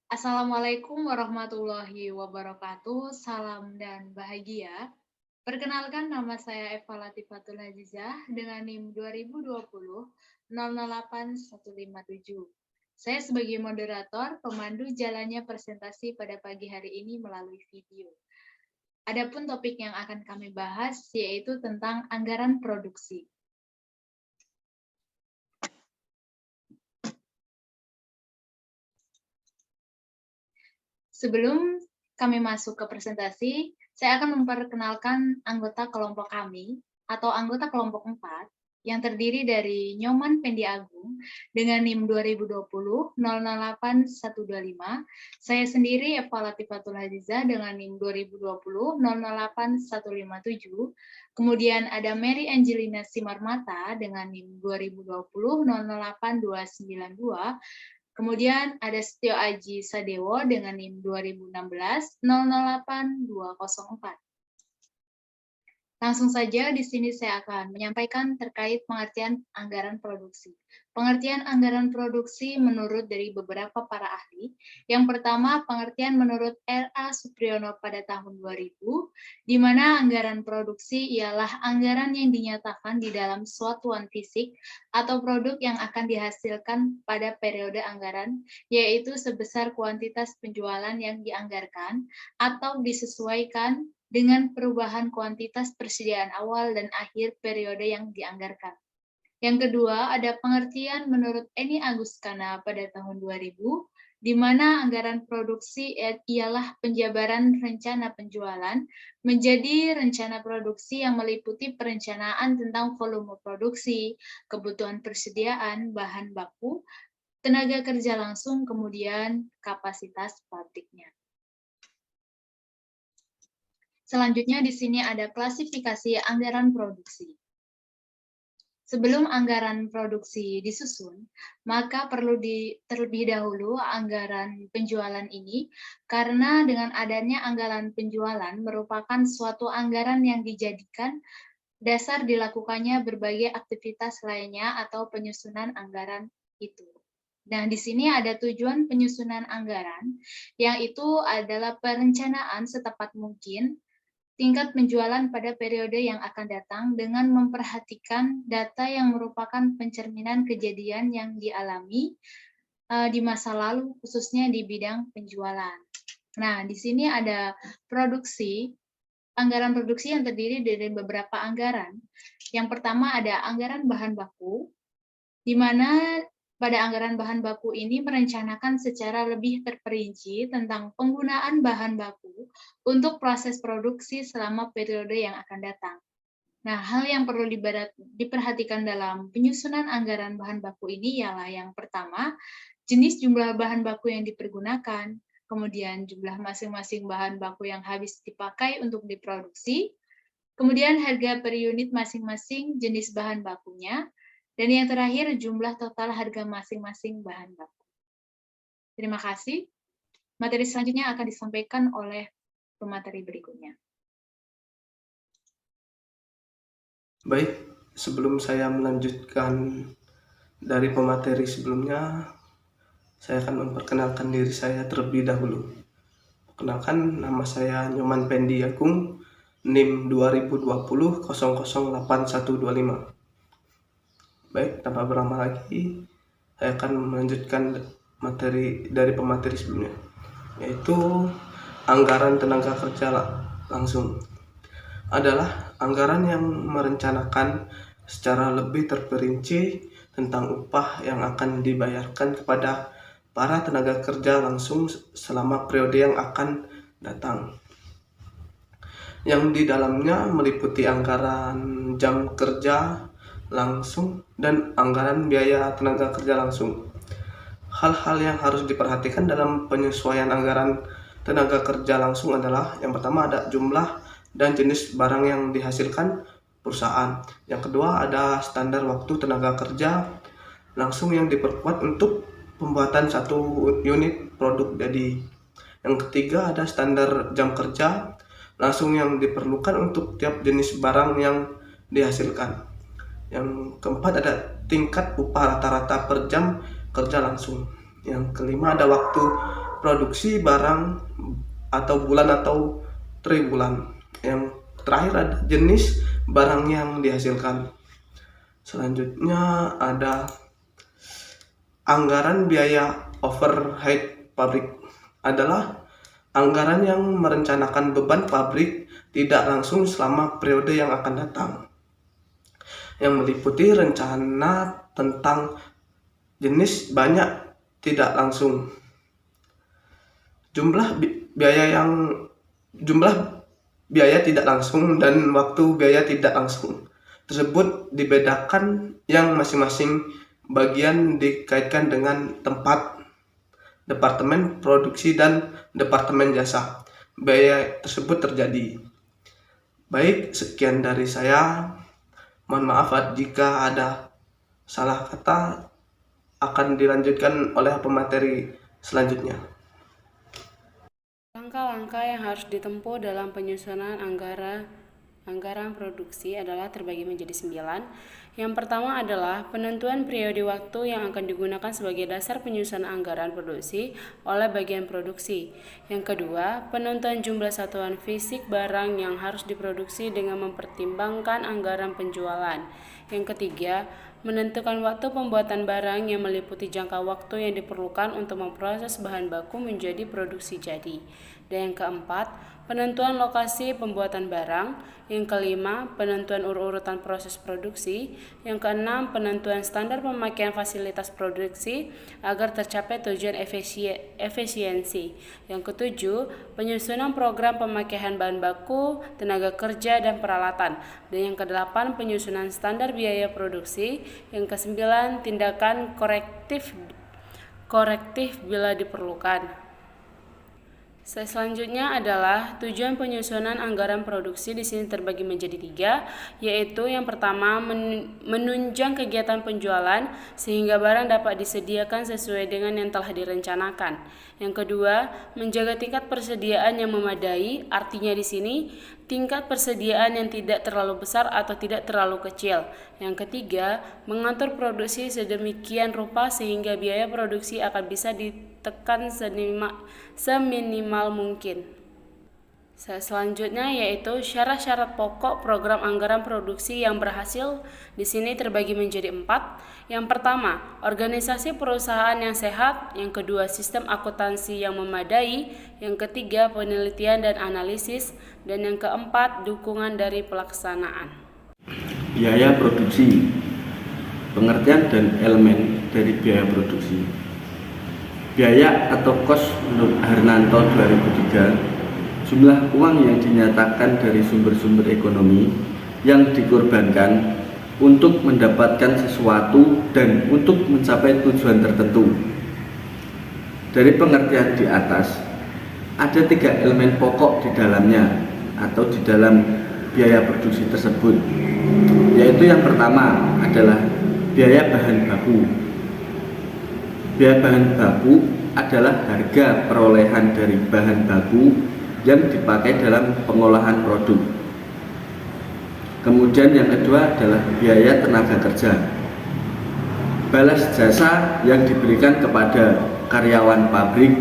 Assalamualaikum warahmatullahi wabarakatuh. Salam dan bahagia. Perkenalkan nama saya Eva Latifatul Azizah dengan NIM 2020 008157. Saya sebagai moderator pemandu jalannya presentasi pada pagi hari ini melalui video. Adapun topik yang akan kami bahas yaitu tentang anggaran produksi. Sebelum kami masuk ke presentasi, saya akan memperkenalkan anggota kelompok kami atau anggota kelompok 4 yang terdiri dari Nyoman Pendi Agung dengan NIM 2020 008125, saya sendiri Eva Latifatul Aziza dengan NIM 2020 008157, kemudian ada Mary Angelina Simarmata dengan NIM 2020 008292, kemudian ada Setio Aji Sadewo dengan NIM 2016 008204. Langsung saja di sini saya akan menyampaikan terkait pengertian anggaran produksi. Pengertian anggaran produksi menurut dari beberapa para ahli. Yang pertama, pengertian menurut R.A. Supriyono pada tahun 2000, di mana anggaran produksi ialah anggaran yang dinyatakan di dalam suatuan fisik atau produk yang akan dihasilkan pada periode anggaran, yaitu sebesar kuantitas penjualan yang dianggarkan atau disesuaikan dengan perubahan kuantitas persediaan awal dan akhir periode yang dianggarkan. Yang kedua, ada pengertian menurut Eni Aguskana pada tahun 2000, di mana anggaran produksi ialah penjabaran rencana penjualan menjadi rencana produksi yang meliputi perencanaan tentang volume produksi, kebutuhan persediaan, bahan baku, tenaga kerja langsung, kemudian kapasitas pabriknya. Selanjutnya di sini ada klasifikasi anggaran produksi. Sebelum anggaran produksi disusun, maka perlu terlebih dahulu anggaran penjualan ini, karena dengan adanya anggaran penjualan merupakan suatu anggaran yang dijadikan dasar dilakukannya berbagai aktivitas lainnya atau penyusunan anggaran itu. Nah, di sini ada tujuan penyusunan anggaran, yang itu adalah perencanaan setepat mungkin tingkat penjualan pada periode yang akan datang dengan memperhatikan data yang merupakan pencerminan kejadian yang dialami di masa lalu, khususnya di bidang penjualan. Nah, di sini ada anggaran produksi yang terdiri dari beberapa anggaran. Yang pertama ada anggaran bahan baku, di mana pada anggaran bahan baku ini merencanakan secara lebih terperinci tentang penggunaan bahan baku untuk proses produksi selama periode yang akan datang. Nah, hal yang perlu diperhatikan dalam penyusunan anggaran bahan baku ini ialah yang pertama, jenis jumlah bahan baku yang dipergunakan, kemudian jumlah masing-masing bahan baku yang habis dipakai untuk diproduksi, kemudian harga per unit masing-masing jenis bahan bakunya, dan yang terakhir, jumlah total harga masing-masing bahan baku. Terima kasih. Materi selanjutnya akan disampaikan oleh pemateri berikutnya. Baik, sebelum saya melanjutkan dari pemateri sebelumnya, saya akan memperkenalkan diri saya terlebih dahulu. Perkenalkan, nama saya Nyoman Pendi Agung, NIM 2020 008125. Baik, tanpa berlama lagi, saya akan melanjutkan materi dari pemateri sebelumnya, yaitu anggaran tenaga kerja langsung. Adalah anggaran yang merencanakan secara lebih terperinci tentang upah yang akan dibayarkan kepada para tenaga kerja langsung selama periode yang akan datang, yang di dalamnya meliputi anggaran jam kerja langsung dan anggaran biaya tenaga kerja langsung. Hal-hal yang harus diperhatikan dalam penyesuaian anggaran tenaga kerja langsung adalah yang pertama ada jumlah dan jenis barang yang dihasilkan perusahaan. Yang kedua ada standar waktu tenaga kerja langsung yang diperkuat untuk pembuatan satu unit produk jadi. Yang ketiga ada standar jam kerja langsung yang diperlukan untuk tiap jenis barang yang dihasilkan. Yang keempat ada tingkat upah rata-rata per jam kerja langsung. Yang kelima ada waktu produksi barang atau bulan atau triwulan. Yang terakhir ada jenis barang yang dihasilkan. Selanjutnya ada anggaran biaya overhead pabrik. Adalah anggaran yang merencanakan beban pabrik tidak langsung selama periode yang akan datang, yang meliputi rencana tentang jenis banyak tidak langsung. Jumlah biaya tidak langsung dan waktu biaya tidak langsung tersebut dibedakan, yang masing-masing bagian dikaitkan dengan tempat, departemen produksi dan departemen jasa biaya tersebut terjadi. Baik, sekian dari saya. Mohon maaf jika ada salah kata. Akan dilanjutkan oleh pemateri selanjutnya. Langkah-langkah yang harus ditempuh dalam penyusunan anggaran produksi adalah terbagi menjadi 9. Yang pertama adalah penentuan periode waktu yang akan digunakan sebagai dasar penyusunan anggaran produksi oleh bagian produksi. Yang kedua, penentuan jumlah satuan fisik barang yang harus diproduksi dengan mempertimbangkan anggaran penjualan. Yang ketiga, menentukan waktu pembuatan barang yang meliputi jangka waktu yang diperlukan untuk memproses bahan baku menjadi produksi jadi. Dan yang keempat, penentuan lokasi pembuatan barang. Yang kelima, penentuan urutan proses produksi. Yang keenam, penentuan standar pemakaian fasilitas produksi agar tercapai tujuan efisiensi. Yang ketujuh, penyusunan program pemakaian bahan baku, tenaga kerja, dan peralatan. Dan yang kedelapan, penyusunan standar biaya produksi. Yang kesembilan, tindakan korektif bila diperlukan. Selanjutnya adalah tujuan penyusunan anggaran produksi. Di sini terbagi menjadi 3, yaitu yang pertama, menunjang kegiatan penjualan sehingga barang dapat disediakan sesuai dengan yang telah direncanakan. Yang kedua, menjaga tingkat persediaan yang memadai, artinya di sini tingkat persediaan yang tidak terlalu besar atau tidak terlalu kecil. Yang ketiga, mengatur produksi sedemikian rupa sehingga biaya produksi akan bisa ditekan seminimal mungkin. Selanjutnya yaitu syarat-syarat pokok program anggaran produksi yang berhasil. Di sini terbagi menjadi 4. Yang pertama, organisasi perusahaan yang sehat. Yang kedua, sistem akuntansi yang memadai. Yang ketiga, penelitian dan analisis. Dan yang keempat, dukungan dari pelaksanaan. Biaya produksi. Pengertian dan elemen dari biaya produksi. Biaya atau kos menurut Harnanto 2003, jumlah uang yang dinyatakan dari sumber-sumber ekonomi yang dikorbankan untuk mendapatkan sesuatu dan untuk mencapai tujuan tertentu. Dari pengertian di atas, ada 3 elemen pokok di dalamnya atau di dalam biaya produksi tersebut, yaitu yang pertama adalah biaya bahan baku. Biaya bahan baku adalah harga perolehan dari bahan baku yang dipakai dalam pengolahan produk. Kemudian yang kedua adalah biaya tenaga kerja. Balas jasa yang diberikan kepada karyawan pabrik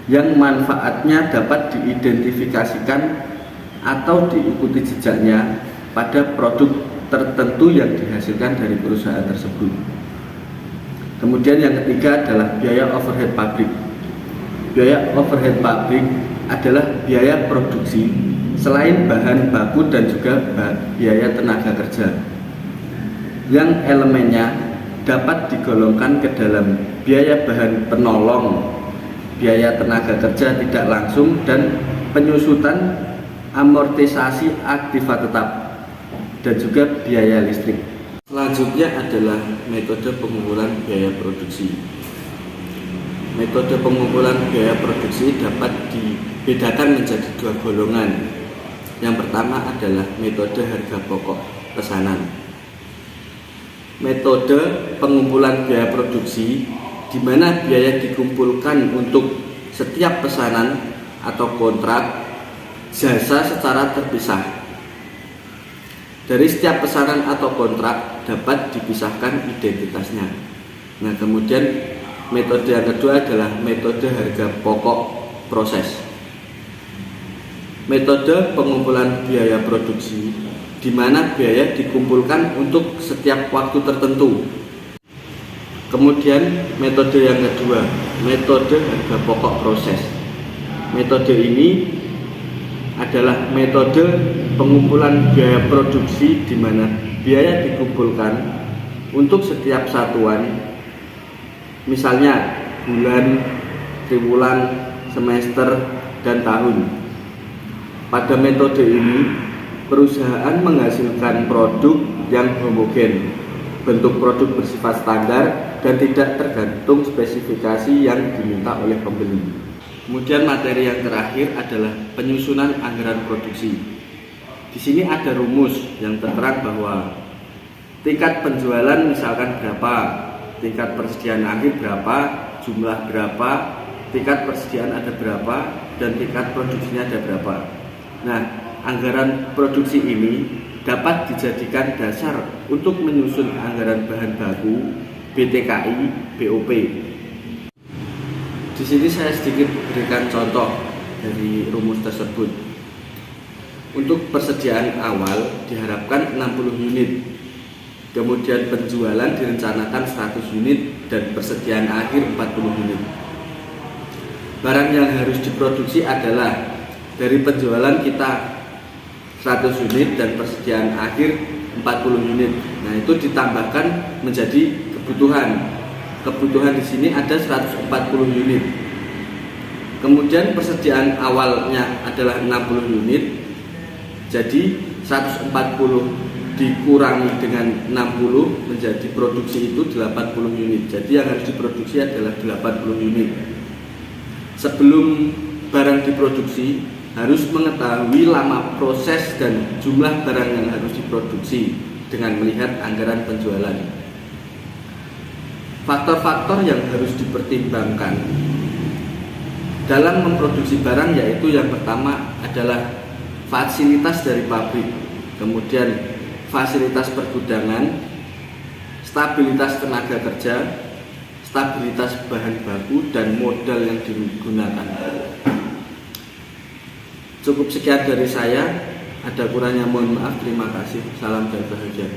yang manfaatnya dapat diidentifikasikan atau diikuti jejaknya pada produk tertentu yang dihasilkan dari perusahaan tersebut. Kemudian yang ketiga adalah biaya overhead pabrik. Biaya overhead pabrik adalah biaya produksi selain bahan baku dan juga biaya tenaga kerja, yang elemennya dapat digolongkan ke dalam biaya bahan penolong, biaya tenaga kerja tidak langsung, dan penyusutan amortisasi aktiva tetap, dan juga biaya listrik. Selanjutnya adalah metode pengumpulan biaya produksi. Metode pengumpulan biaya produksi dapat dibedakan menjadi 2 golongan. Yang pertama adalah metode harga pokok pesanan. Metode pengumpulan biaya produksi di mana biaya dikumpulkan untuk setiap pesanan atau kontrak jasa secara terpisah. Dari setiap pesanan atau kontrak dapat dipisahkan identitasnya. Nah, kemudian Metode yang kedua adalah metode harga pokok proses. Metode pengumpulan biaya produksi, di mana biaya dikumpulkan untuk setiap waktu tertentu. Kemudian metode yang kedua, metode harga pokok proses. Metode ini adalah metode pengumpulan biaya produksi, di mana biaya dikumpulkan untuk setiap satuan, misalnya bulan, triwulan, semester, dan tahun. Pada metode ini, perusahaan menghasilkan produk yang homogen, bentuk produk bersifat standar dan tidak tergantung spesifikasi yang diminta oleh pembeli. Kemudian materi yang terakhir adalah penyusunan anggaran produksi. Di sini ada rumus yang tertera bahwa tingkat penjualan misalkan berapa, tingkat persediaan akhir berapa, jumlah berapa, tingkat persediaan ada berapa, dan tingkat produksinya ada berapa. Nah, anggaran produksi ini dapat dijadikan dasar untuk menyusun anggaran bahan baku, BTKI, BOP. Di sini saya sedikit berikan contoh dari rumus tersebut. Untuk persediaan awal diharapkan 60 unit. Kemudian penjualan direncanakan 100 unit dan persediaan akhir 40 unit. Barang yang harus diproduksi adalah dari penjualan kita 100 unit dan persediaan akhir 40 unit. Nah, itu ditambahkan menjadi kebutuhan. Kebutuhan di sini ada 140 unit. Kemudian persediaan awalnya adalah 60 unit. Jadi 140 dikurangi dengan 60 menjadi produksi itu 80 unit. Jadi yang harus diproduksi adalah 80 unit. Sebelum barang diproduksi harus mengetahui lama proses dan jumlah barang yang harus diproduksi dengan melihat anggaran penjualan. Faktor-faktor yang harus dipertimbangkan dalam memproduksi barang yaitu yang pertama adalah fasilitas dari pabrik, kemudian fasilitas pergudangan, stabilitas tenaga kerja, stabilitas bahan baku, dan modal yang digunakan. Cukup sekian dari saya, ada kurangnya mohon maaf, terima kasih, salam dan bahagia.